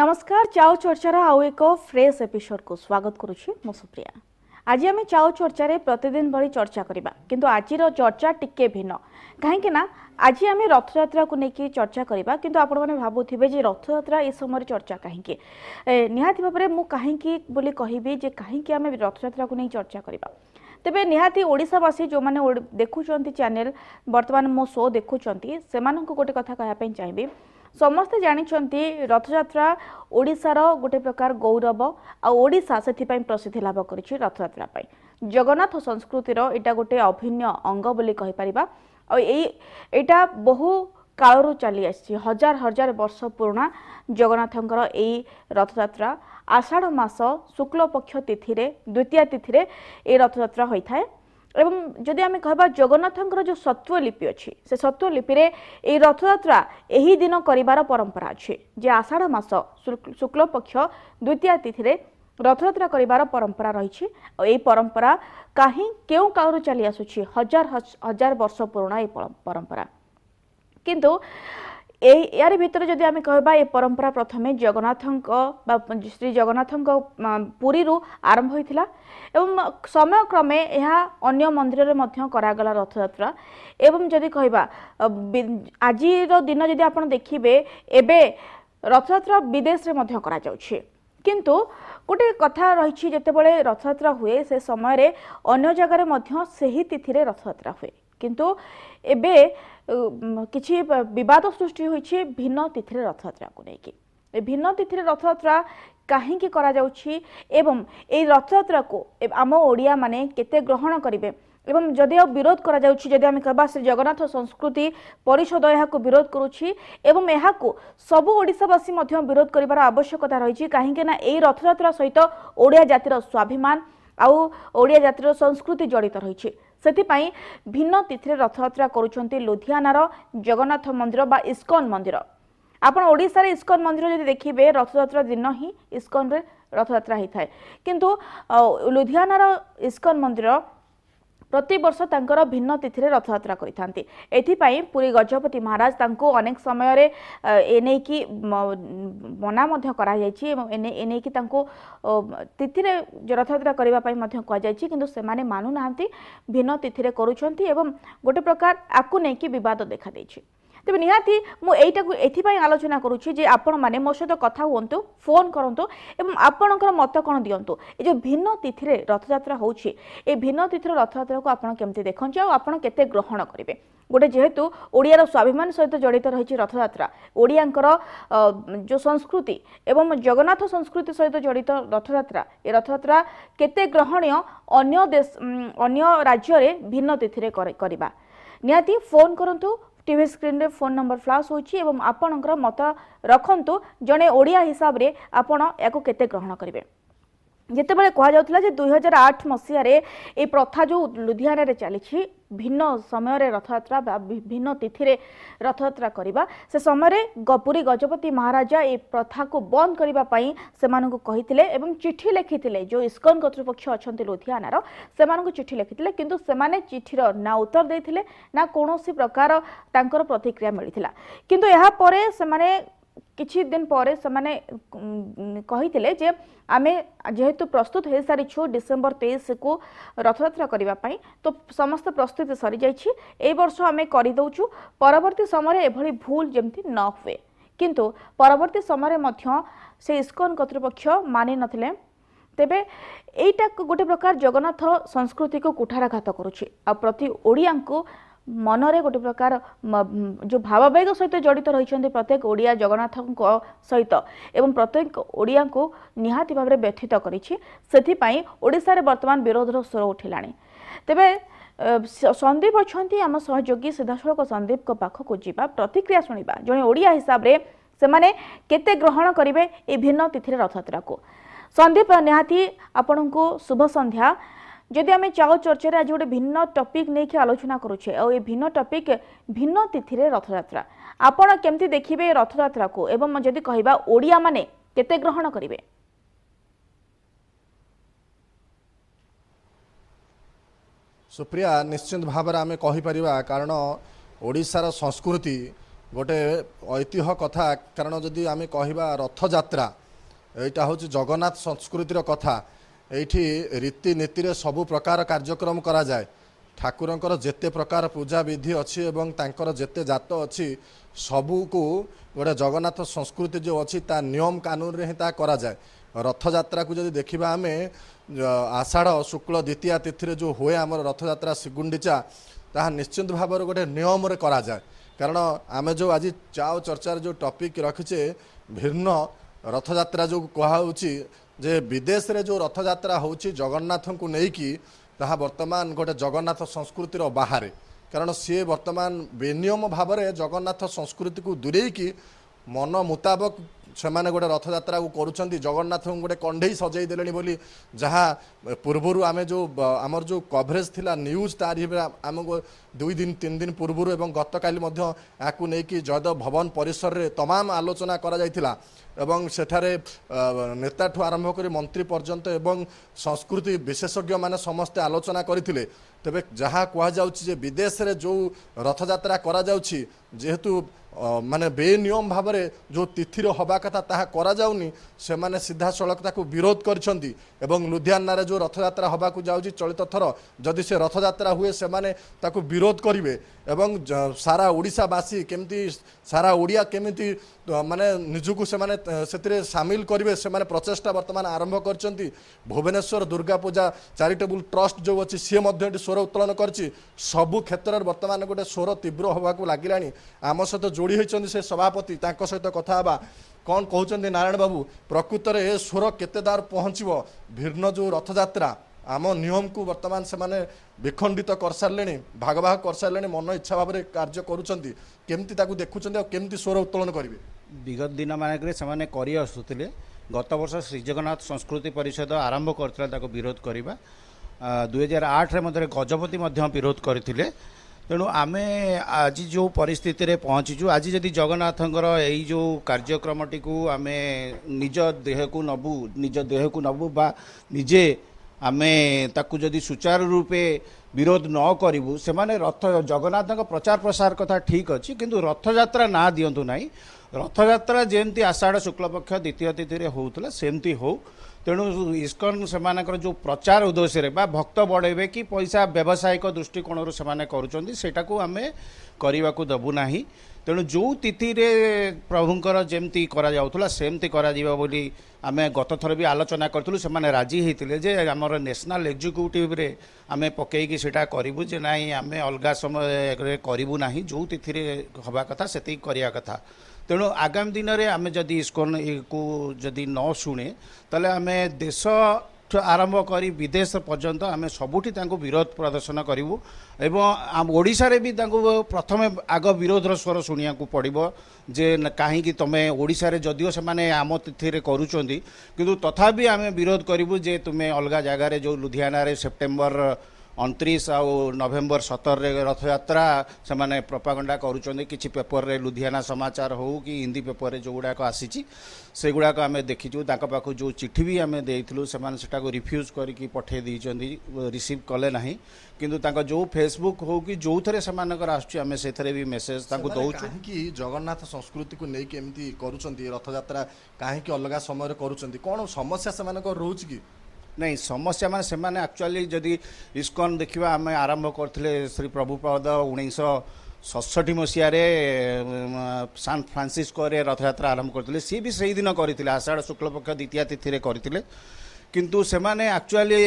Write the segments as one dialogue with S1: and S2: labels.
S1: नमस्कार चाओ चर्चार आउ एक फ्रेश एपिसोड को स्वागत करुछि मो सुप्रिया। आज आम चाओ चर्चा प्रतिदिन भली चर्चा करबा किंतु आज चर्चा टिके भिन्न कहीं ना आज आम रथयात्रा को लेकिन चर्चा करबा किंतु आपण माने भाबुथिबे जे रथयात्रा ए समय चर्चा कहीं निहाती भाबरे मु कहीं बोली कहबी जे कहीं आम रथयात्रा को नहीं चर्चा करबा तेबे निहाती ओडिशावासी जो माने देखुचंती चैनल वर्तमान मो शो देखुचंती सेमानंको गोटे कथा कहया पई चाहिबी। समस्ते जानिछंती रथयात्रा ओडिशार गोटे प्रकार गौरव आ ओडिशा सेथिपई प्रसिद्धि लाभ करिछि रथयात्रा पई जगन्नाथ संस्कृतिर एटा गोटे अभिन्न अंग बोली कहि परिबा। आ एटा बहु कालरू चली आछि हजार हजार वर्ष पुराना जगन्नाथंकर एई रथयात्रा आषाढ़ मास शुक्ल पक्ष तिथि रे द्वितीय तिथि रे ए रथयात्रा होइथाय एवं जदि आम कहबा जगन्नाथंकर जो सत्वलिपि अच्छी से सत्वलिपि रे ए रथयात्रा एही दिन करिवार परंपरा अच्छी जे आषाढ़ मास शुक्ल पक्ष द्वितीय तिथि रे रथयात्रा करिवार परंपरा रही। ए परंपरा कहीं केउ कालरू चली आसुछि हजार हजार वर्ष पुराना ए परंपरा किंतु यार भितर जदि आम कहबा ए परंपरा प्रथमे जगन्नाथंक श्री जगन्नाथंक पुरी रु आरंभ होइथिला एवं समय क्रमे यह अन्य मंदिर रे मध्य करागला रथयात्रा एवं जदि कहबा आज दिन जदि आपण देखिबे एबे रथयात्रा विदेश रे मध्य करा जाउछि किंतु गोटे कथा रही जेतेबेले रथयात्रा हुए से समय रे अन्य जगह रे मध्य सही तिथि रे रथयात्रा हुए किंतु एबे किछि विवाद सृष्टि होइछि भिन्न तिथि रे रथयात्रा को लेकिन भिन्न तिथि रे रथयात्रा कहीं करा जाउछि एवं ए रथयात्रा को आम ओडिया माने केते ग्रहण करिवे एवं जदि विरोध करा जाउछि जदि आम कहबा श्री जगन्नाथ संस्कृति परिषद यहाँ को विरोध करुछि एवं यहाँ को सबु ओडिशावासी मध्य विरोध करिवार आवश्यकता रही कहीं ना ए रथयात्रा सहित ओडिया जातिर स्वाभिमान आउ ओडिया जातिर संस्कृति जड़ित रही सेथिपाई भिन्न तिथि रथयात्रा करुछंती लुधियानार जगन्नाथ मंदिर बा इस्कॉन मंदिर। आपण ओडिसा रे इस्कॉन मंदिर जदि देखिबे रथयात्रा दिन ही इस्कॉन रे रथयात्रा होता है किंतु लुधियानार इस्कॉन मंदिर प्रति वर्ष तांकर भिन्न तिथि रे रथयात्रा करिथांती एथिपाई पुरी गजपति महाराज तांको अनेक समय रे एने की मना मध्य करा जायछि एवं एने की तांको तिथि रे रथयात्रा करिवा पई मध्य कहा जायछि किंतु से माने मानु नाहंती भिन्न तिथि रे करूछंती एवं गोटे प्रकार आकु नै की विवाद देखा दैछि। तेबे निहाती मु एटा को एथिपाई आलोचना करूछि जे आपण माने मो सहित कथा हुंतु फोन करंतु एवं आपणकर मत कोन दियंतु ए जो भिन्न तिथि रे रथयात्रा होछि ए भिन्न तिथि रे रथयात्रा को आपण केमति देखन जाओ आपण केते ग्रहण करिवे गोटे जेहेतु ओडियार स्वाभिमान सहित जड़ित रही रथयात्रा ओडियांकर जो संस्कृति एवं जगन्नाथ संस्कृति सहित जड़ित रथयात्रा ए रथयात्रा केते ग्रहणीय अन्य देश अन्य राज्य रे भिन्न तिथि रे करबा निहाती फोन करंतु टीवी स्क्रीन रे फोन नंबर फ्लैश होछि एवं आपणकर मत रखंतु जने ओडिया हिसाब रे आपण याको केते ग्रहण करिवे। जेतेबेले कहा जाउतला जे 2008 मसिया रे ए प्रथा जो लुधियाना रे चली भिन्न समय रे रथयात्रा भिन्न तिथि रे रथयात्रा करिबा से समय रे पुरी गजपति महाराजा ए प्रथा को बंद करिबा पई सेमानकु कहिथिले एवं चिट्ठी लिखिथिले जो इस्कॉन कर्तृपक्ष अछंती लुधियाना रो सेमानकु चिट्ठी लिखिथिले किंतु सेमाने चिट्ठीर ना उत्तर देथिले ना कोनोसी प्रकार तांकर प्रतिक्रिया मिलिथिला किंतु एहा परे सेमाने किछि दिन परे सेमाने कहिथिले जे आमे जेहेतु प्रस्तुत हो सारी छु डिसेंबर 23 को रथयात्रा करिबा पई तो समस्त प्रस्तुति सरी जाइछि ए वर्ष आमे करि दउछु परवर्ती समय एभली भूल जेमति न हुए किंतु परवर्ती समय मध्य से इस्कॉन कर्तृपक्ष मानि नथिले तेबे एटा गोटे प्रकार जगन्नाथ संस्कृति को कुठाराघात करुछि आ प्रति ओडिया को मनरे गोटे प्रकार जो भाववेग सहित जड़ित रही प्रत्येक ओडिया जगन्नाथ सहित एवं प्रत्येक ओडिया को निहाती भाव में व्यथित करिछि ओडिशा रे वर्तमान विरोधर स्वर उठिलाणी। तेबे संदीप अच्छा आम सहयोगी सीधासख संदीप को पाख को जीवा प्रतिक्रिया शुणा जड़े ओडिया हिसाब रे से माने केते ग्रहण करिवे ए भिन्न तिथि रथयात्रा को। संदीप निहाती आपण को शुभ संध्या। जदि आम चाओ चर्चा आज गोटे भिन्न टॉपिक नहीं आलोचना करुचे और ये भिन्न टॉपिक भिन्न तिथि रे रथयात्रा आपण केमती देखिबे रथयात्रा को एवं जदि कहबा ओडिया माने केते ग्रहण करिवे।
S2: सुप्रिया निश्चित भाव में कही परिबा कारण ओडिशार संस्कृति गोटे ऐतिह्य कथा कारण जदि आम कहवा रथयात्रा यहाँ हूँ जगन्नाथ संस्कृतिर कथा ये रीतिनीति सबु प्रकार कार्यक्रम करा जाए ठाकुरंकर जेते प्रकार पूजा विधि अच्छी एवं तांकर जेते जात अच्छी सबू को गोटे जगन्नाथ संस्कृति जो अच्छी ता नियम कानून रे ता करा जाए रथयात्रा को जदि देखा आम आषाढ़ शुक्ल द्वितीया तिथि जो हुए आम रथयात्रा श्रीगुंडीचा ताहा निश्चिंत भाव गोटे नियम रे करा जाए कारण आम जो आज चाओ चर्चार जो टॉपिक रखीचे भिन्न रथयात्रा जो कहुची जे विदेश रे जो रथयात्रा होची जगन्नाथ को लेकिन ताहा वर्तमान गोटे जगन्नाथ संस्कृतिर बाहर कारण सी वर्तमान बेनियम भाव में जगन्नाथ संस्कृति को दूरे की मन मुताबक से माने गोटे रथयात्रा को करुँच जगन्नाथ गोटे कंढे सजई देले बोली जहाँ पूर्वर आम जो आमर जो कभरेज थिला न्यूज तारी आमको 2 दिन 3 दिन पूर्वर एवं गतकाली आपको लेकिन जयदेव भवन परिसर रे तमाम आलोचना करा जायथिला एवं सेठारे नेता ठू आरंभ कर मंत्री पर्यंत एवं संस्कृति विशेषज्ञ माने समस्ते आलोचना करथिले तेबे जहाँ कहुच्छे जे विदेश रे जो रथयात्रा करा जाउछि जेहेतु माने बेनियम भाव में जो तिथि हवा कथा ताहा करा जाउनी से माने सीधा सड़क ताकू विरोध करछंती एवं लुधियाना रे जो रथयात्रा हवा को जाउछि चलित थर जदि से रथयात्रा हुए से माने ताकू विरोध करिवे एवं सारा ओडिशावासी केमती सारा ओडिया केमिति माने निजुकु से माने सेतिरे शामिल करिवे से माने प्रचेष्टा वर्तमान आरंभ करछंती भुवनेश्वर दुर्गा पूजा चैरिटेबल ट्रस्ट जो अछि से मध्य स्वर उत्तोलन करछि सबु क्षेत्र में वर्तमान गोटे स्वर तीव्र हवा को लागिलानी आम सहित जोड़ी होइछंती से सभापति तांको सहित कथा हबा कौन कहते नारायण बाबू प्रकृत में ए स्वर केते दार पहुँचब भिन्न जो रथयात्रा आम नियम को वर्तमान से माने विखंडित कर सारे भाग भाग कर सारे मन इच्छा भाव में कार्य करुँच केमती देखुं केमती स्वर उत्तोलन करेंगे
S3: विगत दिन मानक कर आसुले गत वर्ष श्रीजगन्नाथ संस्कृति परिषद आरंभ करता विरोध करवा 2008 रे गजपति विरोध करते तेणु आमे आज जो परिस्थिति रे पहुँचीचु आज जदि जगन्नाथंकर यही जो कार्यक्रमटी को आमे निज देह को नबू बा निजे आमे ताकू जदि सुचारू रूपे विरोध न करूँ से माने रथ जगन्नाथ प्रचार प्रसार कथा ठीक अच्छी किंतु रथयात्रा ना दिंतु ना रथयात्रा जमती आषाढ़ शुक्लपक्ष द्वितीय तिथि होता सेमती हो तेणु इस्कन से जो प्रचार उद्देश्य बा भक्त बढ़ेबे कि पैसा व्यावसायिक दृष्टिकोण से करने करने को दबू ना तेणु जो तिथि रे प्रभुंकर जमती करा जाउथला सेमती करा जीवा बोली आमे गत थर भी आलोचना करथुलु से माने राजी हेतिले जे हमर नेशनल एग्जीक्यूटिव रे आमे पकेई सेटा करिवु जे नाही आमे अलगा समय रे करिवु नाही जो तिथि रे हवा कथा सेति करिया कथा तेणु आगामी दिन में आम जदि इस्कन को जदि न शुणे ताले आमे देश आरंभ कर विदेश पर्यंत आम सबुठी विरोध प्रदर्शन करूँ एवं ओडिशा रे भी प्रथम आग विरोधर स्वर शुणा पड़ो जे कहीं तुम ओडिशा रे जदिओ से माने आम तिथि रे करूचंदी किंतु तथापि आम विरोध करूँ जे तुम्हें अलग जगार जो लुधियाना रे सेप्टेम्बर 29 आउ नवेम्बर 17 रे रथयात्रा से माने प्रोपागंडा करूचंदी किछि पेपर रे लुधियाना समाचार हो कि हिंदी पेपर रे जो गुड़ाक आसी से गुड़ाक आम देखीचु तांका पाखु जो चिठी भी आम देइथिलु से माने सेटा को रिफ्यूज करके पठे दैचंदी रिसीव कले नाही किंतु तांका जो फेसबुक हो कि जो थरे से मानकर आछी आम से थरे भी मेसेज तांको दउचु
S2: कि जगन्नाथ संस्कृति को नै कि एमती करूचंदी रथयात्रा काहे कि अलगा समय रे करूचंदी कोन समस्या से मानकर रहउची कि
S3: नहीं समस्या माने से माने एक्चुअली जदि इस्कन देखा आम आरंभ करते श्री प्रभुपाद 1967 मसीह सान फ्रांसिस्को रे रथयात्रा आरंभ करते सी भी सही दिन करते आषाढ़ शुक्लपक्ष द्वितीय तिथि करते किंतु से माने एक्चुअली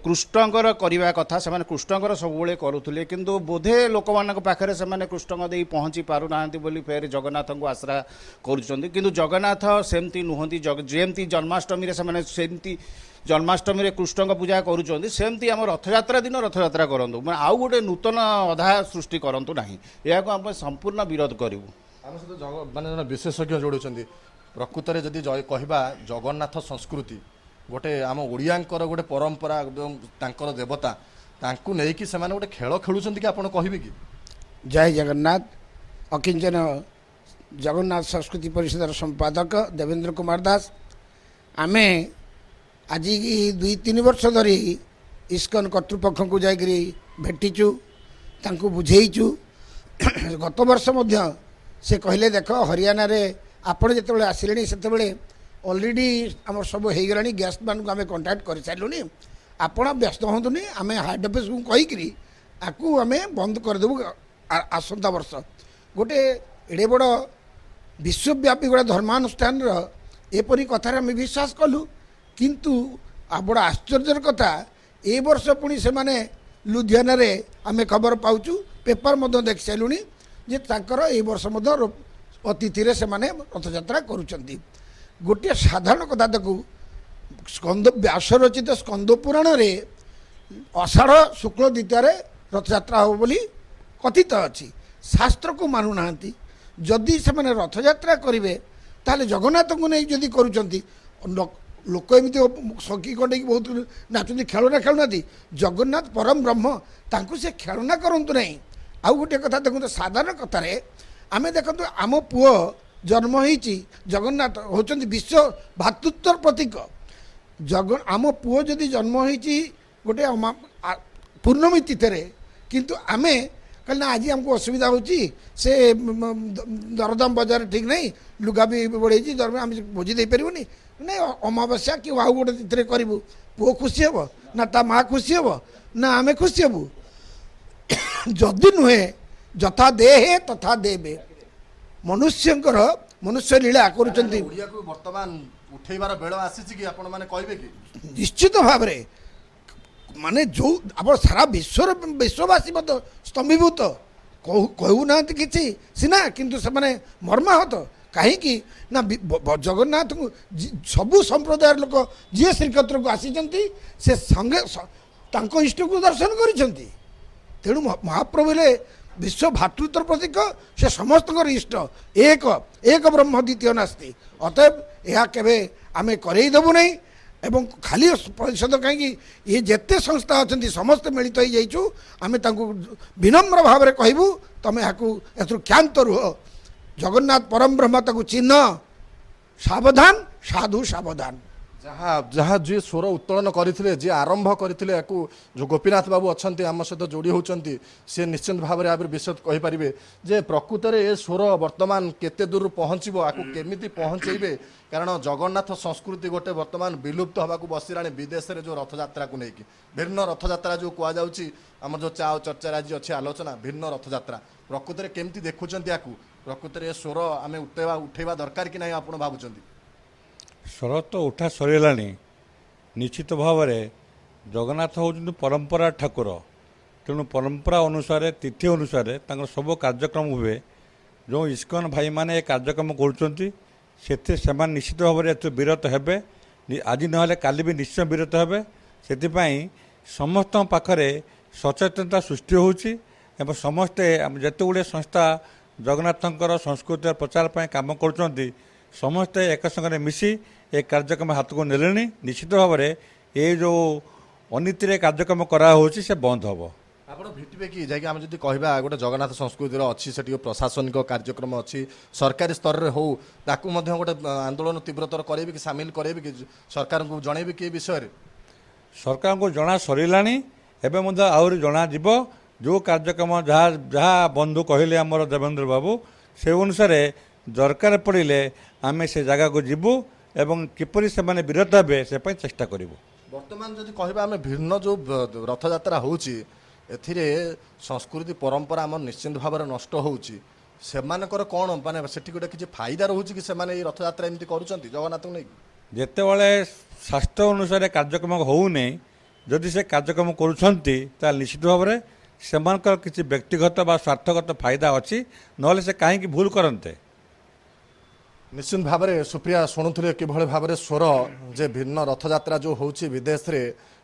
S3: कृष्णकर करवा कथा से माने कृष्णकर सबुले करुले किंतु बोधे लोक मान पाखे से माने कृष्ण दे पहुँची पारु ना बोली फेर जगन्नाथ को आश्रा करुँच किंतु जगन्नाथ सेमती नुहति जमती जन्माष्टमी से माने सेमती जन्माष्टमी रे कृष्ण पूजा करुँच सेमती आम रथयात्रा दिन रथयात्रा करूँ मैं आउ गोटे नूतन अधा सृष्टि करूँ ना यह आम संपूर्ण विरोध करूँ
S2: आम सहित माने विशेषज्ञ जोड़ुंट प्रकृत में जदि कहवा जगन्नाथ संस्कृति गोटे आम ओडियांकर गोटे परंपरा तांकर देवता तांकु नहीं कि सेमाने गोटे खेल खेलुछंती कि आपण कहिबे कि
S4: जय जगन्नाथ अकिंचन जगन्नाथ संस्कृति परिषद संपादक देवेंद्र कुमार दास आमे आज 2-3 वर्ष धरी इस्कन कर्तृपक्ष को जाकरी भेटीचु तांकु बुझेइचु गत वर्ष से कहले देख हरियाणा रे आपण जिते आसिले से अलरेडी आम सब हो गला गेस्ट मान को आम कंटाक्ट कर सारूँ आपण व्यस्त हूँ आम हेड अफिस को कहीकि आपको आम बंद करदेबू आसंता वर्ष गोटे एड़े बड़ विश्वव्यापी गोटे धर्मानुष्ठान एपरी कथार आम विश्वास कलु किंतु बड़ आश्चर्यर कथा ए वर्ष पुणी से माने लुधियाना रे आम खबर पाऊँ पेपर देखि सारूँ जे तांकर ए वर्ष अतिथि से माने रथयात्रा करुचंती गोटे साधारण कथा देखू स्कंद व्यास रचित स्कंद पुराण रे आषाढ़ शुक्ल द्वितीय रथयात्रा हो बोली कथित अच्छी शास्त्र को मानु नांती जदि से माने रथयात्रा करेंगे ताले जगन्नाथ को नहीं जदि करुचंती लोक एमती सखी कंडे बहुत नाचुंती खेलना खेलुना जगन्नाथ परम ब्रह्म तांकु से खेलना करंतु नहीं आउ गोटे कथा देखो साधारण कथार आम देखो आम पुओ जन्म होती जगन्नाथ होचंती विश्व भातृत्व प्रतीक आम पुओ जदि जन्म होती गोटे पूर्णमी तिथि किंतु आमे कहना आज आमको असुविधा होची से दरदाम बाजार ठीक नहीं लुगा भी बढ़े दर आम भोजी दे पारूनी नहीं अमावस्या कि आउ गोटे तिथि करूँ पुओ खुशी हे ना ता माँ खुशी हे ना आमे खुशी हेबू जदि नुहे जथा देहे तथा देवे मनुष्यंकर मनुष्य लीला करुचंती
S2: वर्तमान उठेबार बेल आसी कि आपण माने कहबे कि
S4: निश्चित भाव रे माने जो आप सारा विश्ववासी मत स्तंभीभूत कहू ना कि सीना किंतु से माने मर्माहत कहीं ना जगन्नाथ को सबू संप्रदाय लोक जी श्रीक्षेत्र को आसी से संगे इष्ट को दर्शन करिसेंती तेणु महाप्रभु विश्व भातृत्व प्रतीक से समस्त इष्ट एक एक ब्रह्म द्वितीय नास्ति अतएव यह केवे आमे करईदेबू नहीं एवं खाली परिषद कहीं ये जेते संस्था अच्छा समस्त मिलित हो जाइछु आमे तांको विनम्र भाव में कहबू तमें यहाँ क्षांत रुह जगन्नाथ परम ब्रह्म ताको चिन्ह सावधान साधु सावधान
S2: जहाँ जहाँ जी स्वर उत्तोलन करते जी आरंभ करते जो गोपीनाथ बाबू अच्छा आम सहित जोड़ी होती सी निश्चित भाव में विषय कहींपारे जे प्रकृत में ये स्वर बर्तमान केते दूर पहुँचो आपको केमी पहुँचे कारण जगन्नाथ संस्कृति गोटे बर्तमान विलुप्त होगा बसला विदेश में जो रथयात्रा को लेकिन भिन्न रथयात्रा जो कहुच्छी आम जो चा चर्चा आज अच्छी आलोचना भिन्न रथयात्रा प्रकृत में केमती देखुं या प्रकृत में स्वर आम उठेवा दरकार कि नहीं आप भावुं
S5: स्वर तो उठा सरीला निश्चित भाव में जगन्नाथ होउछन्ति परंपरा ठाकुर तेणु परंपरा अनुसार तिथि अनुसार सब कार्यक्रम हुए जो इस्कन भाई माने कार्यक्रम कर निश्चित भाव में विरत हेबे आज ना काली भी निश्चय विरत हेबे से समस्त पाखरे सचेतनता सृष्टि होउछि एवं समस्ते जेते गुड़े संस्था जगन्नाथंकर संस्कृति प्रचार पर काम कर समस्ते एक संगे मिसी एक कार्यक्रम हाथ को नेले निश्चित भाव में ये जो अनीति कार्यक्रम करा होछि से बंद हम
S2: आप भेटे कि जैक आम जब कह गोटे जगन्नाथ संस्कृति अच्छी से प्रशासनिक कार्यक्रम अच्छी सरकारी स्तर में हो गोटे आंदोलन तीव्रतर करेंगे कि सामिल करेंगे कि सरकार को जनइबे कि विषय
S5: सरकार को जना सरीला एवं आहरी जना जो कार्यक्रम जहाँ जहाँ बंधु कहले आमर देवेंद्र बाबू से अनुसार दरकार पड़े आम से जगह को जीवु एवं किपरि से माने विरत हे से चेष्टा करूँ
S2: बर्तमान जब कह आम भिन्न जो रथयात्रा होची एथिरे संस्कृति परंपरा आम निश्चित भाव में नष्ट होची सेमानकर कौन माने सेठी गोटे किसी फायदा रोचे कि सेमाने रथयात्रा एमती करूछंती जगन्नाथ को नहीं
S5: जेतेबेले शास्त्र अनुसार कार्यक्रम होउने जदि से कार्यक्रम करूछंती ता निश्चित भाव में सेमानकर किसी व्यक्तिगत बा स्वार्थगत फायदा अच्छी नले से कहीं भूल करते
S2: निश्चित भाव में सुप्रिया शुणुले किभली भाव में स्वर जे भिन्न रथयात्रा जो होची विदेश रे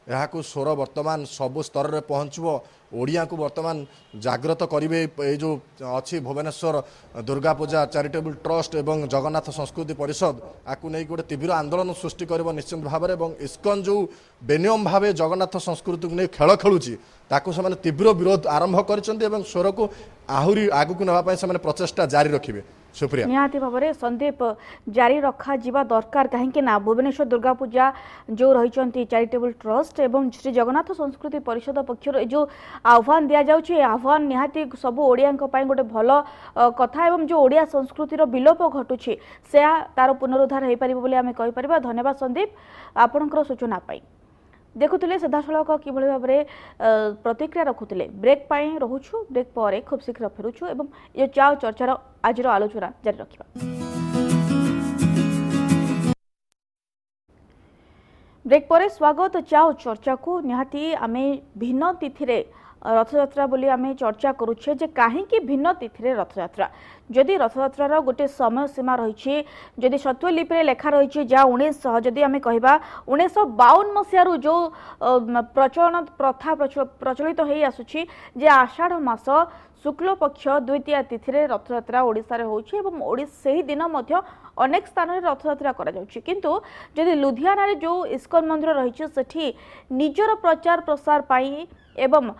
S2: यहाँ को स्वर वर्तमान सबु स्तर में पहुँचो ओडिया को वर्तमान जागृत करेंगे ये जो अच्छी भुवनेश्वर दुर्गा पूजा चैरिटेबल ट्रस्ट एवं जगन्नाथ संस्कृति परिषद आपको नहीं गोटे तीव्र आंदोलन सृष्टि कर निश्चित भाव में इस्कन जो बेनियम भाव जगन्नाथ संस्कृति को नहीं खेल खेलुची ताकू से तीव्र विरोध आरंभ कर स्वर को आहरी आगू नापी से प्रचेषा जारी रखिए सुप्रिया
S1: निहाती भाव में संदीप जारी रखा जीवा दरकार कहीं ना भुवनेश्वर दुर्गा पूजा जो रही चैरिटेबल ट्रस्ट एवं श्री जगन्नाथ संस्कृति परिषद पक्षर जो आह्वान दि जाऊँगी आह्वान निहाती सब ओडिया गोटे भल कथा एवं जो ओडिया संस्कृतिर विलोप घटुची से तार पुनरुद्धार हो पार बोली आम कहीपर। धन्यवाद संदीप आपणकर सूचना पाई। देखुले सीधासलख कि भाव में प्रतिक्रिया रखुले ब्रेक रोचु ब्रेक पर खूब शीघ्र फेरुछु एवं ये चाओ चर्चार आज आलोचना जारी रखा। ब्रेक पर स्वागत चाओ चर्चा को निहाती आमे भिन्न तिथि रथयात्रा बोली आमे चर्चा करुछे जे कहीं भिन्न तिथि रथयात्रा जदि रथयात्रार गोटे समय सीमा रही जदि स्वत्वलिपि लेखा रही जहाँ 1900 जदि आमे कहबा 1952 मसीह जो प्रचलन प्रथा प्रचलित हो आसुछि जे आषाढ़ मास शुक्ल पक्ष द्वितीय तिथि रथयात्रा ओडिशा रे होछि एवं से दिन मध्य अनेक स्थान में रथयात्रा करा जाउछि किंतु जदि लुधियाना रे जो इस्कन मंदिर रही सेठी निजर प्रचार प्रसार पाई एवं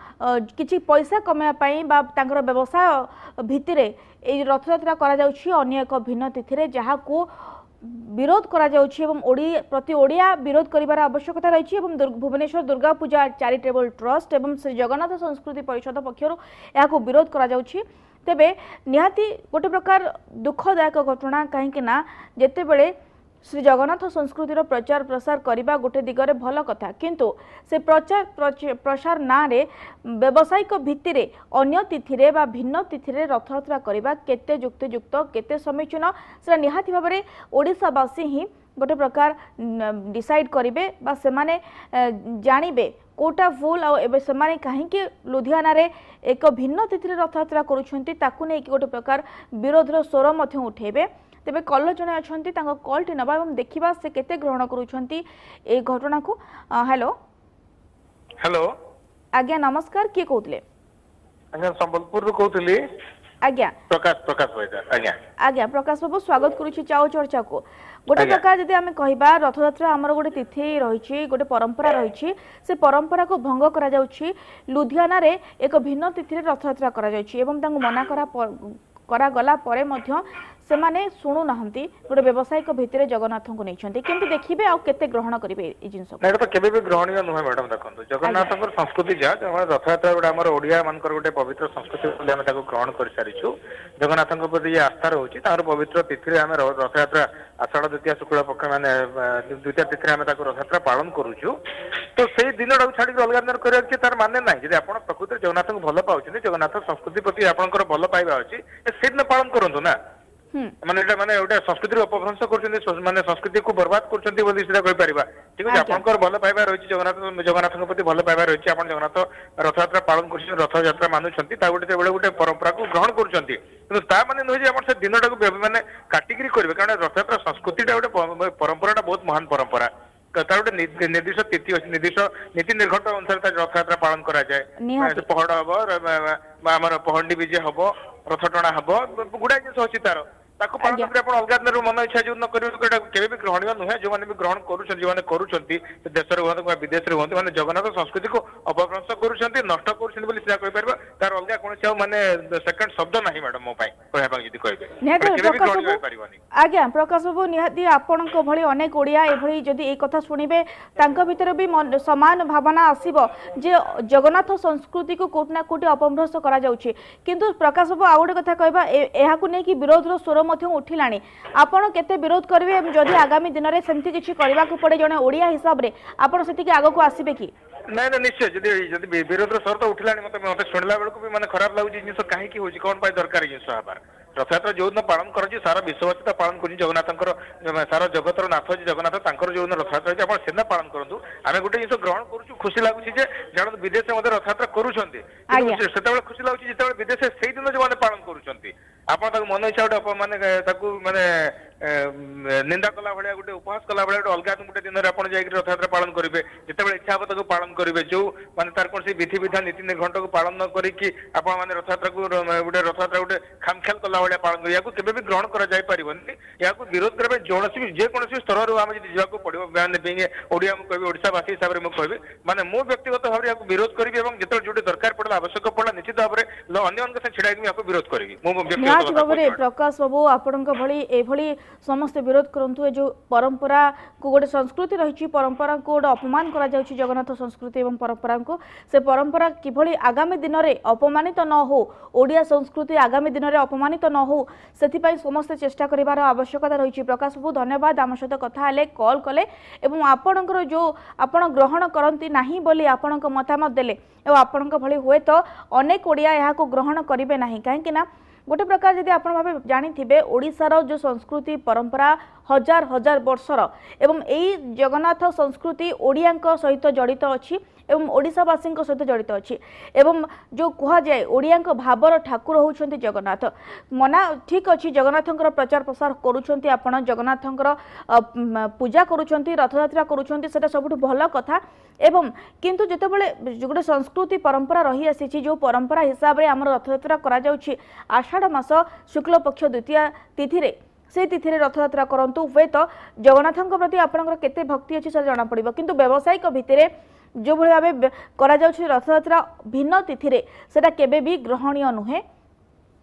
S1: किछि पैसा कमाया पाई बा तांकर व्यवसाय भित्तिरे ए रथयात्रा करा जाउछि अन्य एक भिन्न तिथि जहाँ को विरोध करा जाउछि एवं प्रति ओडिया विरोध करिवार आवश्यकता रही एवं भुवनेश्वर दुर्गा पूजा चैरिटेबल ट्रस्ट एवं श्री जगन्नाथ संस्कृति परिषद पक्षर यहाँ विरोध करा जाउछि। तेबे निहाती गोटे प्रकार दुखदायक घटना कहीं ना जेतेबेले श्री जगन्नाथ संस्कृतिर प्रचार प्रसार करने गोटे दिगरे भल कथा किंतु से प्रचार प्रसार ना रे व्यावसायिक भित्तिरे अन्य तिथि बा भिन्न तिथि रथयात्रा करने केते युक्तियुक्त केते समीचीन से निहाती भाव में ओडिशावासी ही गोटे प्रकार डिसाइड करेंगे बा सेमाने जानिबे कोटा भूल आबे सेमाने कहीं लुधियाना रे एक भिन्न तिथि रथयात्रा करुछंती ताकू नै कि गोटे प्रकार विरोधर स्वर मध्य उठेबे। तेबे कल जने अछंती तांको कॉलटी नबा एवं देखिबा से केते ग्रहण करूछंती ए घटना को। हेलो
S6: हेलो
S1: आज्ञा नमस्कार किए कहउतले
S6: आज्ञा संबलपुर रो कहउतली
S1: आज्ञा
S6: प्रकाश होइता आज्ञा
S1: आज्ञा प्रकाश बाबू स्वागत करूछि चाओ चर्चा को। गोटे प्रकार जदि आमे कहबा रथयात्रा हमर गोटे तिथि रही गोटे परंपरा रही से परंपरा को भंग करा जाउछि लुधियाना रे एक भिन्न तिथि रथयात्रा करा जाउछि एवं तांको मना करा गला परे मध्य सेमाने शुणु नाहंती गोटे व्यावसायिक भितर जगन्नाथ को नहीं किंतु देखिबे आ केते ग्रहण करिवे ए जिंस
S6: नै तो केबे भी ग्रहणीय नुहे मैडम देखंतु जगन्नाथकर संस्कृति जा रथयात्रा गोटे हमर ओडिया मानकर गोटे पवित्र संस्कृति बोली हम ताको ग्रहण कर सारिछु जगन्नाथଙ୍କ प्रति जे आस्था रहउछि तार पवित्र तिथि रे हम रथयात्रा आषाढ़ द्वितीय शुक्ल पक्ष माने द्वितीय तिथि रे हम ताको रथयात्रा पालन करूछु तो सेही दिनडा छाडी अलगा दिन करिया कि तार माने नै जदि आपण प्रकृति जगन्नाथଙ୍କୁ भल पाउछिन जगन्नाथ संस्कृति प्रति आपनकर भल पाइबा अछि से दिन पालन करंतु ना माने एटा माने ओटा संस्कृति अपभ्रंश करछन्ती माने संस्कृति को बर्बाद करछन्ती बोली सिधा कहि परिबा ठीक अछि आपनकर भल पाइबा रहिछि जगन्नाथଙ୍କ प्रति भल पाइबा रहिछि आपण जगन्नाथ रथयात्रा पालन करछन्ती रथयात्रा मानुछन्ती ता गोटे बेले गोटे परंपरा को ग्रहण करछन्ती किंतु ता माने नहे जे आपण से दिनटा को माने काटिगिरी करबे कारण रथयात्रा संस्कृतिटा गोटे परंपराटा बहुत महान परंपरा तार गोटे निर्दिष्ट तिथि अछि निर्दिष्ट नीति निर्घंट अनुसार रथयात्रा पालन करा जाय पहड़ हम आमर पहंडी विजय हम रथ टଣା हम गुड़ा जिन अच्छी तार ताको पालन करबे आपण अलगा दिन मन इच्छा जो न करियो केबे भी ग्रहणीय नुहे जो माने भी ग्रहण करूछन जो माने करूछंती देश रे होत विदेश रे होत माने जगन्नाथ संस्कृति को अपभ्रंश करूछंती नष्ट करूछन बोली सिधा कहि परबा तार अलगा कोन चाउ माने सेकंड शब्द नाही मैडम मो पाई कहबा यदि कहबे केबे भी ग्रहणीय होई परिबानी।
S1: आज्ञा प्रकाश बाबू निहाती आपणक भली अनेक ओडिया एभली जदि ए कथा सुनिबे तांका भितर भी समान भावना आसीबो जे जगन्नाथ संस्कृति को कोटना कोटी अपभ्रंश करा जाउछि किंतु प्रकाश बाबू आ गोटे कथा कहबा एहा को नै कि विरोधर स्वर मध्य उठिलाणी आपण केते विरोध करिवे जदि आगामी दिन रे सेमति किछि करबा को पड़े जने ओडिया हिसाब रे आपण सेति के आगो को आसीबे कि
S6: नै नै निश्चय जदि विरोधर स्वर तो उठिलाणी मते सुनला बेल को भी माने खराब लागु जिनिस काहे की होछि कोन पाई दरकार जिनिस हबार रथयात्रा जो दिन पालन कर सारा विश्ववासी पालन कर जगन्नाथंकर सारा जगतर नाथ जी जगन्नाथ तांकर जो रथयात्रा आप सेना पालन करूँ आम गोटे जिन ग्रहण करूँ खुशी लगुच जान विदेश में रथयात्रा करुँचे खुशी लगुच जो विदेश से दिन जो मैंने पालन करुँच आप मन इच्छा गोटे माने माने निंदा कला भाया गोटे उपहास कला भाया गोटे अलग गोटे दिन में आपड़ जाकर रथयात्रा पालन करेंगे जिते इच्छा हम ताको पालन करेंगे जो माने तार कौन विधि विधान नीति निर्घंट को पालन न करी आप रथयात्रा को गोटे रथयात्रा गोटे खामख्याल कला पड़ा भाया पालन या केबे ग्रहण करा जाय परिबनी या विरोध करबे जेकोसी स्तर आम जी जावाक पड़ो ओडिया कहबी ओडिशावासी हिसाब से मुझे माने मु व्यक्तिगत भाव में विरोध करी जो जो दरकार पड़ा आवश्यक पड़ा निश्चित भाव में अन्य छिड़ा विरोध करी
S1: निहाती भाव में प्रकाश बाबू आपण भली समस्त विरोध करंतु जो परंपरा को गोटे संस्कृति रही परंपरा को गोटे अपमान करा जाउछि जगन्नाथ संस्कृति एवं परंपरा को से परंपरा किभली आगामी दिन में अपमानित न हो ओडिया संस्कृति आगामी दिन में अपमानित न हो से समस्त चेष्टा करिवार आवश्यकता रही। प्रकाश बाबू धन्यवाद आम सहित कथा हेले कॉल कले एवं आपणकर जो आपण ग्रहण करती नाही बोली आपण मतामत देले एवं आपण भली हुए तो अनेक ओडिया यहाँ ग्रहण करेंगे ना कहीं गोटे प्रकार जदि आप भाव जानी ओडिशार जो संस्कृति परंपरा हजार हजार वर्षर एवं यही जगन्नाथ संस्कृति ओडिया सहित जड़ित अच्छी एवं ओडिशावासी सहित जड़ित अच्छी एवं जो कह जाए ओडिया भावर ठाकुर होउछंती जगन्नाथ मना ठीक अच्छी जगन्नाथ प्रचार प्रसार करुछंती आपण जगन्नाथ पूजा करुछंती रथयात्रा करुछंती सेटा सबुठ भल कथा एवं किंतु जेतेबेले गोटे संस्कृति परंपरा रही आसी जो परंपरा हिसाब से आम रथयात्रा करा जाउछि आषाढ़ मास शुक्ल पक्ष द्वितीय तिथि रे से तिथि रे रथयात्रा करंतु हुए तो जगन्नाथ प्रति आपणकर केते भक्ति अच्छी से जना पड़िबो किंतु व्यावसायिक भितर जो भली भाव करा जाउछि रथयात्रा भिन्न तिथि रे सेटा केबे भी ग्रहणीय नुहे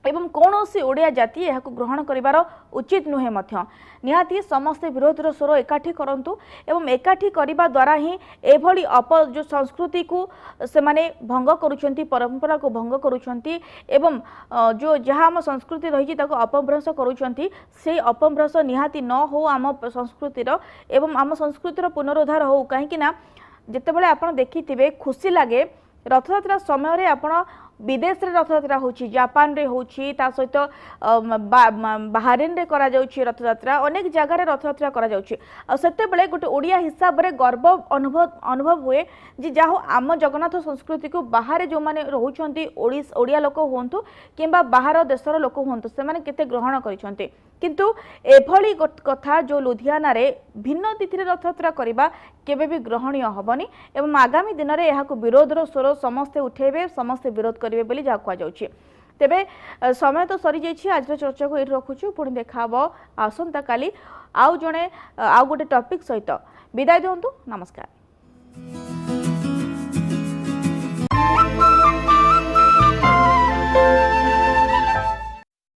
S1: एवं कौन सी ओडिया जाति यह ग्रहण करिवार उचित नुहे मध्य निहाती समस्ते विरोधर स्वर एकाठी करंतु एवं एकाठी करिबा द्वारा ही एभली जो संस्कृति को से माने भंग करुछंती परंपरा को भंग करुछंती एवं जो जहाँ आम संस्कृति रही अपभ्रंश करुछंती से अपभ्रंश निहाती न हो आम संस्कृतिर एवं आम संस्कृतिर पुनरुद्धार हो कहीं ना जितेबाला आप देखिथिबे खुशी लगे रथयात्रा समय रे आपण विदेश रे रथयात्रा होची जापान रे होची ता सहित बाहरेन रे करा जाउची रथयात्रा अनेक जगह रे रथयात्रा करा जाउची आ सेते बेले गोटे ओडिया हिसाब रे गर्व अनुभव हुए जे जाहो आम जगन्नाथ संस्कृति को बाहर जो माने रहउछंती ओडिया लोक होंतु किंबा बाहर देशर लोक होंतु से माने केते ग्रहण करिसंती किंतु एभली कथा जो लुधियाना रे भिन्न तिथि रे रथयात्रा करिबा केबे भी ग्रहणीय हबनी एवं आगामी दिन में यह विरोधर स्वर समस्ते उठेबे समस्ते विरोध करेंगे बोली जहाँ कहुच्छे तेबे समय तो सरी जाइए आज चर्चा को ये रखुचु पुणी देखा आसंता काली आउ जड़े आउ गोटे टॉपिक सहित विदाय दिंतु नमस्कार।